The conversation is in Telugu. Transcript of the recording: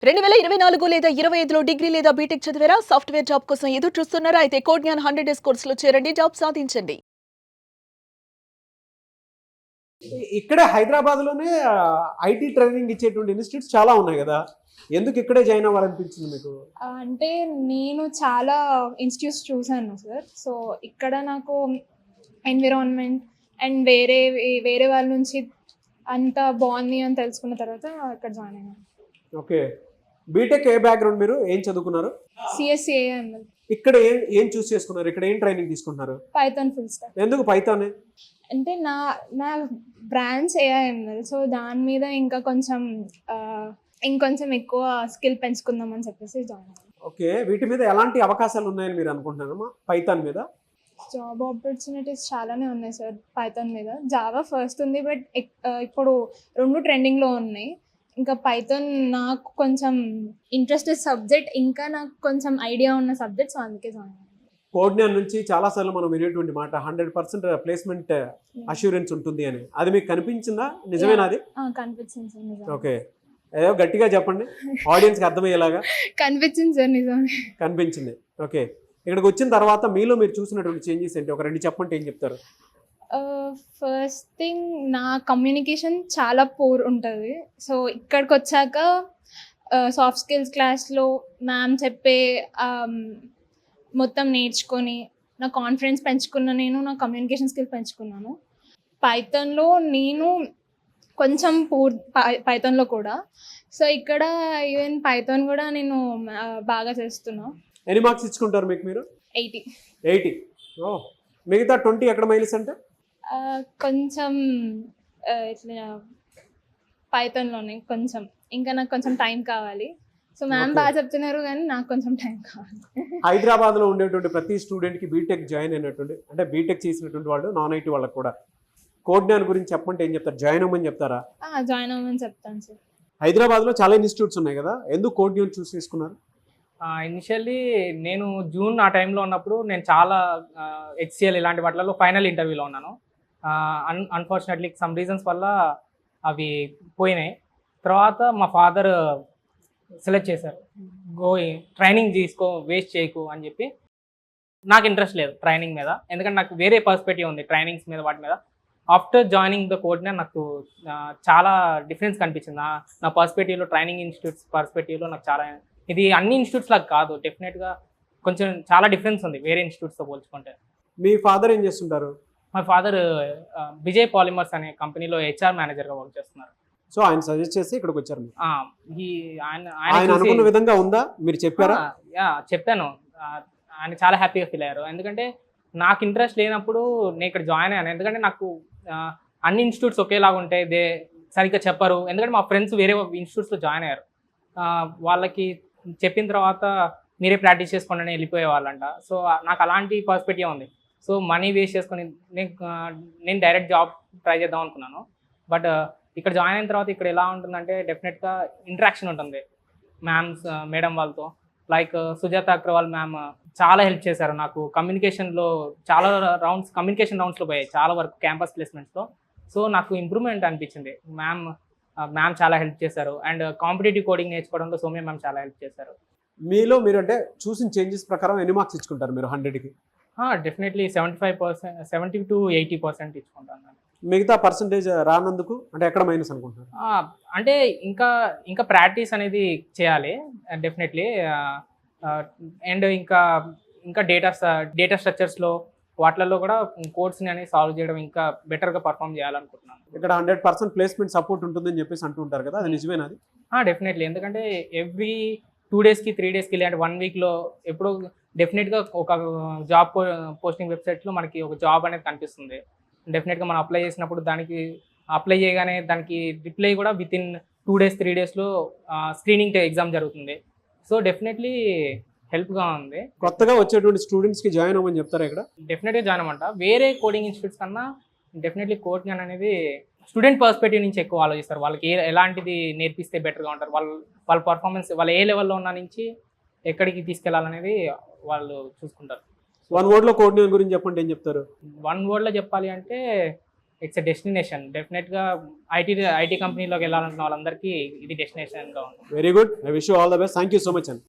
2024 లేదా 25లో డిగ్రీ లేదా బీటెక్ చదివారా? సాఫ్ట్‌వేర్ జాబ్ కోసం ఎదురు చూస్తున్నారా? అయితే కోడ్ జ్ఞాన్ 100 డేస్ కోర్సులో చేరండి. జాబ్ సాధించండి. ఇక్కడే హైదరాబాద్‌లోనే ఐటీ ట్రైనింగ్ ఇచ్చేటువంటి ఇన్‌స్టిట్యూట్స్ చాలా ఉన్నాయి గదా! ఎందుకు ఇక్కడే జాయిన్ అవ్వాలనిపించింది మీకు? అంటే నేను చాలా ఇన్‌స్టిట్యూట్స్ చూసాను సార్. సో, ఇక్కడ నాకు ఎన్విరాన్మెంట్ అండ్ వేరే వాళ్ళ నుంచి అంతా బాగుంది అని తెలుసుకున్న తర్వాత ఇక్కడ జాయిన్ అయ్యాను. ఓకే. బీటెక్ ఏ బ్యాక్‌గ్రౌండ్ మీరు? ఏం చదువుకున్నారు? సిఎస్సి ఏఎంఎల్, ఇక్కడ ఏం చూస్ చేసుకున్నారు? ఇక్కడ ఏం ట్రైనింగ్ తీసుకుంటున్నారు? Python full stock. ఎందుకు పైథానే? అంటే నా బ్రాంచ్ ఏఐఎంఎల్. సో, దాని మీద ఇంకా కొంచెం ఇంకొంచెం ఎక్కువ స్కిల్ పెంచుకుందామని చెప్పేసి జాయిన్ అయ్యాను. ఓకే. వీటి మీద ఎలాంటి అవకాశాలు ఉన్నాయని మీరు అనుకుంటున్నారమ్మా? పైథాన్ మీద? జాబ్ ఆపర్చునిటీస్ చాలానే ఉన్నాయి సార్ పైథాన్ మీద. జావా ఫస్ట్ ఉంది, బట్ ఇప్పుడు 2 ట్రెండింగ్‌లో ఉన్నాయి. ఇంకా పైథాన్ నాకు కొంచెం ఇంట్రెస్టెడ్ సబ్జెక్ట్, ఇంకా నాకు కొంచెం ఐడియా ఉన్న సబ్జెక్ట్. సో, అందుకే జాయిన్ అయ్యాను. కోడ్ జ్ఞాన్ నుంచి చాలా సార్లు మనం వినేటువంటి మాట 100% ప్లేస్‌మెంట్ అష్యూరెన్స్ ఉంటుంది అని. అది మీకు కనిపించిందా? నిజమేనా అది? కనిపించింది సార్ నిజం. ఓకే. ఏదో గట్టిగా చెప్పండి ఆడియన్స్‌కి అర్థమయ్యేలాగా. కనిపించింది సార్ నిజమే. కనిపించింది. ఓకే. ఇక్కడికి వచ్చిన తర్వాత మీలో మీరు చూసినటువంటి చేంజెస్ ఏంటి? ఒక 2 చెప్పంటే ఏం చెప్తారు? ఫస్ట్ థింగ్, నా కమ్యూనికేషన్ చాలా పూర్ ఉంటుంది. సో, ఇక్కడికి వచ్చాక సాఫ్ట్ స్కిల్స్ క్లాస్లో మ్యామ్ చెప్పే మొత్తం నేర్చుకొని నా కాన్ఫిడెన్స్ పెంచుకున్న నేను, నా కమ్యూనికేషన్ స్కిల్ పెంచుకున్నాను. పైథాన్లో నేను కొంచెం పైథాన్లో కూడా. సో, ఇక్కడ ఈవెన్ పైథాన్ కూడా నేను బాగా చేస్తున్నా. ఎన్ని మార్క్స్ ఇచ్చుకుంటారు మీకు మీరు? 80. 80. ఓహ్! మిగతా 20 ఎక్కడ మైనస్ అంటే? కొంచెం ఇట్లా పైథాన్‌లోనే కొంచెం. ఇంకా నాకు కొంచెం టైం కావాలి. సో, మ్యామ్ బాగా చెప్తున్నారు కానీ నాకు కొంచెం టైం కావాలి. హైదరాబాద్‌లో ఉండేటువంటి ప్రతి స్టూడెంట్‌కి బీటెక్ జాయిన్ అయినటువంటి అంటే బీటెక్ చేసినటువంటి వాళ్ళు నాన్ ఐటీ వాళ్ళకి కూడా కోడ్ జ్ఞాన్ గురించి చెప్పమంటే ఏం చెప్తారు? జాయిన్ అవ్వమని చెప్తారా? జాయిన్ అవ్వమని చెప్తాను సార్. హైదరాబాద్‌లో చాలా ఇన్‌స్టిట్యూట్స్ ఉన్నాయి కదా! ఎందుకు కోడ్ జ్ఞాన్ చూస్ చేసుకున్నారు? ఇనిషియల్లీ నేను జూన్ ఆ టైంలో ఉన్నప్పుడు నేను చాలా హెచ్సిఎల్ ఇలాంటి వాటిలలో ఫైనల్ ఇంటర్వ్యూలో ఉన్నాను. అన్ఫార్చునేట్లీ సమ్ రీజన్స్ వల్ల అవి పోయినాయి. తర్వాత మా ఫాదర్ సెలెక్ట్ చేశారు, ట్రైనింగ్ తీసుకో, వేస్ట్ చేయకు అని చెప్పి. నాకు ఇంట్రెస్ట్ లేదు ట్రైనింగ్ మీద, ఎందుకంటే నాకు వేరే పర్స్పెక్టివ్ ఉంది ట్రైనింగ్స్ మీద, వాటి మీద. ఆఫ్టర్ జాయినింగ్ ద కోడ్నే నాకు చాలా డిఫరెన్స్ కనిపించింది. నా పర్స్పెక్టివ్లో, ట్రైనింగ్ ఇన్స్టిట్యూట్స్ పర్స్పెక్టివ్లో నాకు చాలా, ఇది అన్ని ఇన్స్టిట్యూట్స్ లాగా కాదు, డెఫినెట్గా కొంచెం చాలా డిఫరెన్స్ ఉంది వేరే ఇన్స్టిట్యూట్స్తో పోల్చుకుంటే. మీ ఫాదర్ ఏం చేస్తుంటారు? మా ఫాదర్ విజయ్ పాలిమర్స్ అనే కంపెనీలో హెచ్ఆర్ మేనేజర్గా వర్క్ చేస్తున్నారు. సో ఆయన సజెస్ట్ చేసి ఇక్కడికి వచ్చారు మీరు. ఆయన ఆయన అనుకున్న విధంగా ఉందా? మీరు చెప్పారా? చెప్పాను. ఆయన చాలా హ్యాపీగా ఫీల్ అయ్యారు, ఎందుకంటే నాకు ఇంట్రెస్ట్ లేనప్పుడు నేను ఇక్కడ జాయిన్ అయ్యాను. ఎందుకంటే నాకు అన్ని ఇన్స్టిట్యూట్స్ ఒకేలాగా ఉంటాయి, సరిగ్గా చెప్పరు. ఎందుకంటే మా ఫ్రెండ్స్ వేరే ఇన్స్టిట్యూట్స్లో జాయిన్ అయ్యారు, వాళ్ళకి చెప్పిన తర్వాత మీరే ప్రాక్టీస్ చేసుకోండి అని వెళ్ళిపోయే వాళ్ళంట. సో నాకు అలాంటి పర్స్పెక్టివ్ ఉంది. సో మనీ వేస్ట్ చేసుకొని నేను డైరెక్ట్ జాబ్ ట్రై చేద్దాం అనుకున్నాను. బట్ ఇక్కడ జాయిన్ అయిన తర్వాత ఇక్కడ ఎలా ఉంటుందంటే డెఫినెట్గా ఇంటరాక్షన్ ఉంటుంది మేడం వాళ్ళతో. లైక్ సుజాత అగ్రవాల్ మ్యామ్ చాలా హెల్ప్ చేశారు నాకు కమ్యూనికేషన్లో. చాలా కమ్యూనికేషన్ రౌండ్స్లో పోయాయి చాలా వరకు క్యాంపస్ ప్లేస్మెంట్స్లో. సో నాకు ఇంప్రూవ్మెంట్ అనిపించింది. మ్యామ్ చాలా హెల్ప్ చేశారు. అండ్ కాంపిటేటివ్ కోడింగ్ నేర్చుకోవడంలో సౌమ్య మ్యామ్ చాలా హెల్ప్ చేశారు. మీలో మీరు అంటే చూసిన చేంజెస్ ప్రకారం ఎన్ని మార్క్స్ ఇచ్చుకుంటారు మీరు 100కి? Definitely 75%, 70 to 80% ఇచ్చుకుంటాను. మిగతా పర్సంటేజ్ రానందుకు అంటే ఎక్కడ మైనస్ అనుకుంటున్నారు? అంటే ఇంకా ప్రాక్టీస్ అనేది చేయాలి డెఫినెట్లీ. అండ్ ఇంకా డేటా స్ట్రక్చర్స్లో వాటిలలో కూడా కోడ్స్ని అనేది సాల్వ్ చేయడం, ఇంకా బెటర్గా పర్ఫామ్ చేయాలనుకుంటున్నాను. ఇక్కడ 100% ప్లేస్మెంట్ సపోర్ట్ ఉంటుందని చెప్పేసి అంటుంటారు కదా, అది నిజమేనా? అది డెఫినెట్లీ. ఎందుకంటే ఎవ్రీ 2 డేస్కి 3 డేస్కి లేదంటే 1 వీక్లో ఎప్పుడో డెఫినెట్గా ఒక జాబ్ పోస్టింగ్ వెబ్సైట్లో మనకి ఒక జాబ్ అనేది కనిపిస్తుంది. డెఫినెట్గా మనం అప్లై చేసినప్పుడు దానికి అప్లై చేయగానే దానికి రిప్లై కూడా విత్ ఇన్ 2 డేస్ 3 డేస్లో స్క్రీనింగ్ ఎగ్జామ్ జరుగుతుంది. సో డెఫినెట్లీ హెల్ప్గా ఉంది. కొత్తగా వచ్చేటువంటి స్టూడెంట్స్కి జాయిన్ అవ్వమని చెప్తారా ఇక్కడ? డెఫినెట్గా జాయిన్ అవ్వమంట. వేరే కోడింగ్ ఇన్స్టిట్యూట్స్ కన్నా డెఫినెట్లీ కోడ్ జ్ఞాన్ అనేది స్టూడెంట్ పర్స్పెక్టివ్ నుంచి ఎక్కువ ఆలోచిస్తారు. వాళ్ళకి ఎలాంటిది నేర్పిస్తే బెటర్గా ఉంటారు, వాళ్ళ పర్ఫార్మెన్స్ వాళ్ళు ఏ లెవెల్లో ఉన్న నుంచి ఎక్కడికి తీసుకెళ్లాలనేది వాళ్ళు చూసుకుంటారు. 1 wordలో కోడ్ జ్ఞాన్ గురించి చెప్పండి, ఏం చెప్తారు? 1 wordలో చెప్పాలి అంటే ఇట్స్ ఎ డెస్టినేషన్. డెఫినెట్గా ఐటీ కంపెనీలోకి వెళ్ళాలనుకున్న వాళ్ళందరికీ ఇది డెస్టినేషన్గా ఉంది. Very good. I wish you all the best. Thank you so much అండి.